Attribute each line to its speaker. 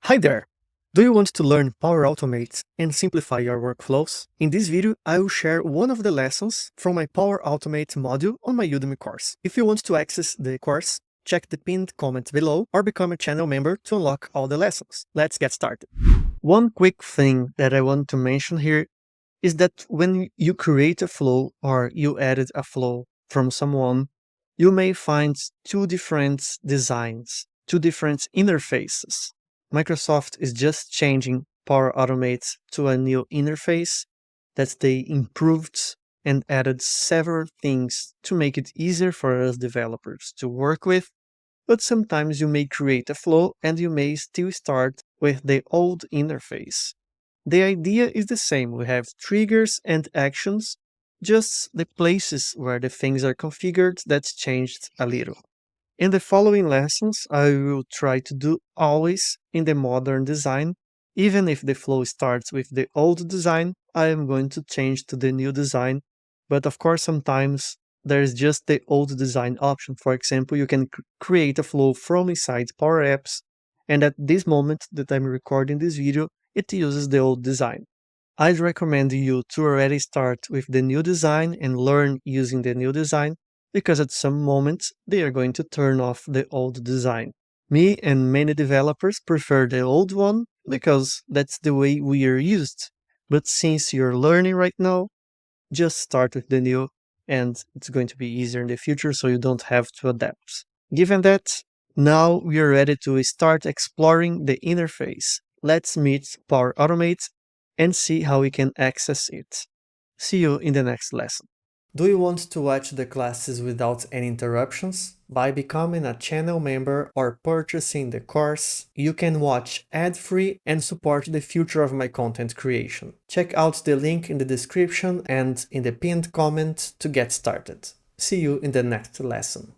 Speaker 1: Hi there! Do you want to learn Power Automate and simplify your workflows? In this video, I will share one of the lessons from my Power Automate module on my Udemy course. If you want to access the course, check the pinned comment below or become a channel member to unlock all the lessons. Let's get started. One quick thing that I want to mention here is that when you create a flow or you edit a flow from someone, you may find two different designs, two different interfaces. Microsoft is just changing Power Automate to a new interface that they improved and added several things to make it easier for us developers to work with, but sometimes you may create a flow and you may still start with the old interface. The idea is the same. We have triggers and actions, just the places where the things are configured that's changed a little. In the following lessons, I will try to do always in the modern design. Even if the flow starts with the old design, I am going to change to the new design. But of course, sometimes there is just the old design option. For example, you can create a flow from inside Power Apps, and at this moment that I'm recording this video, it uses the old design. I'd recommend you to already start with the new design and learn using the new design, because at some moment they are going to turn off the old design. Me and many developers prefer the old one because that's the way we are used. But since you're learning right now, just start with the new and it's going to be easier in the future so you don't have to adapt. Given that, now we are ready to start exploring the interface. Let's meet Power Automate and see how we can access it. See you in the next lesson. Do you want to watch the classes without any interruptions? By becoming a channel member or purchasing the course, you can watch ad-free and support the future of my content creation. Check out the link in the description and in the pinned comment to get started. See you in the next lesson.